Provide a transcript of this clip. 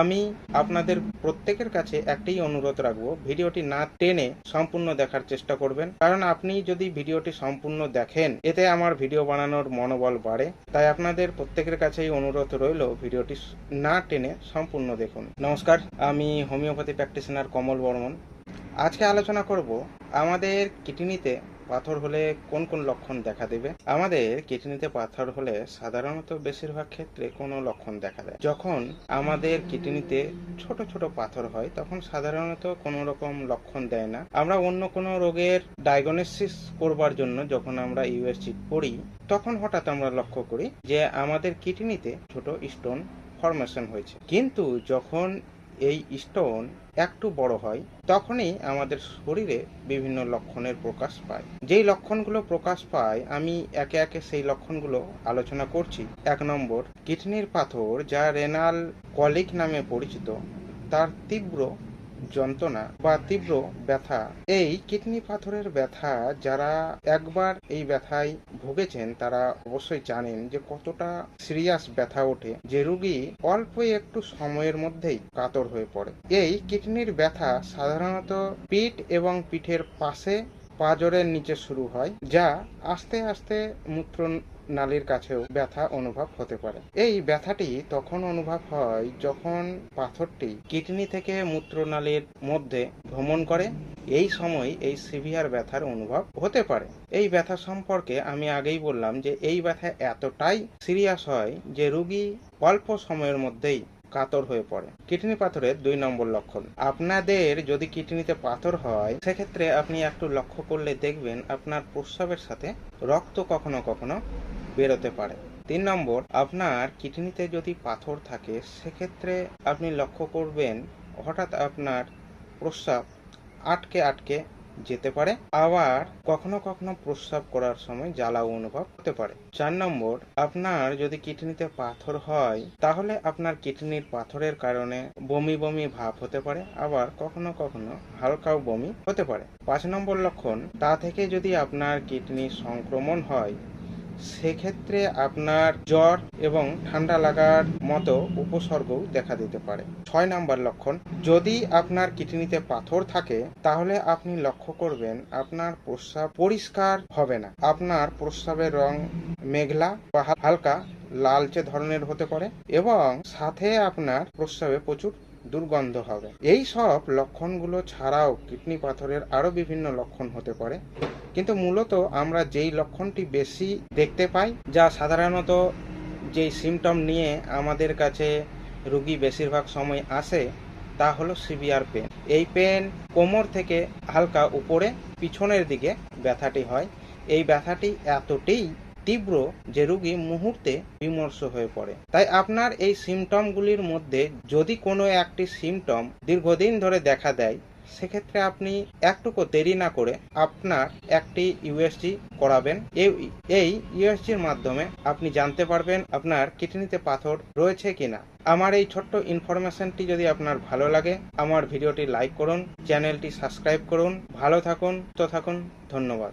আমি আপনাদের প্রত্যেকের কাছে একটাই অনুরোধ রাখবো, ভিডিওটি না টেনে সম্পূর্ণ দেখার চেষ্টা করবেন, কারণ আপনি যদি ভিডিওটি সম্পূর্ণ দেখেন এতে আমার ভিডিও বানানোর মনোবল বাড়ে। তাই আপনাদের প্রত্যেকের কাছেই অনুরোধ রইল, ভিডিওটি না টেনে সম্পূর্ণ দেখুন। নমস্কার, আমি হোমিওপ্যাথি প্র্যাকটিশনার কমল বর্মন। আজকে আলোচনা করব আমাদের কিডনিতে পাথর হলে কোন কোন লক্ষণ দেখা দেবে। আমাদের কিডনিতে পাথর হলে সাধারণত বেশিরভাগ ক্ষেত্রে কোনো লক্ষণ দেখা দেয়। যখন আমাদের কিডনিতে ছোট ছোট পাথর হয় তখন সাধারণত কোনো রকম লক্ষণ দেয় না। আমরা অন্য কোনো রোগের ডায়াগনোসিস করবার জন্য যখন আমরা ইউএসজি করি তখন হঠাৎ আমরা লক্ষ্য করি যে আমাদের কিডনিতে ছোট স্টোন ফর্মেশন হয়েছে। কিন্তু যখন এই স্টোন একটু বড় হয় তখনই আমাদের শরীরে বিভিন্ন লক্ষণের প্রকাশ পায়। যেই লক্ষণগুলো প্রকাশ পায় আমি একে একে সেই লক্ষণগুলো আলোচনা করছি। 1 নম্বর, কিডনির পাথর যা রেনাল কলিক নামে পরিচিত তার তীব্র যন্ত্রণা বা তীব্র ব্যথা। এই কিডনি পাথরের ব্যথা যারা একবার এই ব্যথায় ভুগেছেন তারা অবশ্যই জানেন যে কতটা সিরিয়াস ব্যথা ওঠে, যে রোগী অল্প একটু সময়ের মধ্যেই কাতর হয়ে পড়ে। এই কিডনির ব্যথা সাধারণত পিঠ এবং পিঠের পাশে পাঁজরের নিচে শুরু হয়, যা আস্তে আস্তে মূত্র নালীর কাছেও ব্যথা অনুভব হতে পারে। এই ব্যথাটি তখন অনুভব হয় যখন পাথরটি কিডনি থেকে মূত্রনালীর মধ্যে ভ্রমণ করে। এই সময় এই সিভিয়ার ব্যথার অনুভব হতে পারে। এই ব্যথা সম্পর্কে আমি আগেই বললাম যে এই ব্যথা এতটাই সিরিয়াস হয় যে রোগী অল্প সময়ের মধ্যেই কাতর হয়ে পড়ে। কিডনি পাথরের 2 নম্বর লক্ষণ, আপনাদের যদি কিডনিতে পাথর হয় সেক্ষেত্রে আপনি একটু লক্ষ্য করলে দেখবেন আপনার প্রস্রাবের সাথে রক্ত কখনো কখনো বেরোতে পারে। 3 নম্বর, আপনার কিডনিতে যদি পাথর থাকে সেক্ষেত্রে আপনি লক্ষ্য করবেন হঠাৎ আপনার প্রস্রাব আটকে আটকে যেতে পারে, আবার কখনো কখনো প্রস্রাব করার সময় জ্বালাও অনুভব হতে পারে। 4 নম্বর, আপনার যদি কিডনিতে পাথর হয় তাহলে আপনার কিডনির পাথরের কারণে বমি বমি ভাব হতে পারে, আবার কখনো কখনো হালকাও বমি হতে পারে। 5 নম্বর লক্ষণ, তা থেকে যদি আপনার কিডনি সংক্রমণ হয় সেক্ষেত্রে আপনার জ্বর এবং ঠান্ডা লাগার মতো উপসর্গও দেখা দিতে পারে। 6 নম্বর লক্ষণ, যদি আপনার কিডনিতে পাথর থাকে তাহলে আপনি লক্ষ্য করবেন আপনার প্রস্রাব পরিষ্কার হবে না, আপনার প্রস্রাবের রং মেঘলা বা হালকা লালচে ধরনের হতে পারে এবং সাথে আপনার প্রস্রাবে প্রচুর দুর্গন্ধ হবে। এই সব লক্ষণগুলো ছাড়াও কিডনি পাথরের আরো বিভিন্ন লক্ষণ হতে পারে, কিন্তু মূলত আমরা যেই লক্ষণটি বেশি দেখতে পাই, যা সাধারণত যেই সিমটম নিয়ে আমাদের কাছে রোগী বেশিরভাগ সময় আসে, তা হলো সিভিয়ার পেন। এই পেন কোমর থেকে হালকা উপরে পিছনের দিকে ব্যথাটি হয়। এই ব্যথাটি এতটাই তীব্র যে রোগী মুহূর্তে বিমর্ষ হয়ে পড়ে। তাই আপনার এই সিমটমগুলির মধ্যে যদি কোনো একটি সিমটম দীর্ঘদিন ধরে দেখা দেয় সেক্ষেত্রে আপনি একটুকু দেরি না করে আপনার একটি ইউএসজি করাবেন। এই ইউএসজির মাধ্যমে আপনি জানতে পারবেন আপনার কিডনিতে পাথর রয়েছে কিনা। আমার এই ছোট্ট ইনফরমেশনটি যদি আপনার ভালো লাগে আমার ভিডিওটি লাইক করুন, চ্যানেলটি সাবস্ক্রাইব করুন। ভালো থাকুন, সুস্থ থাকুন। ধন্যবাদ।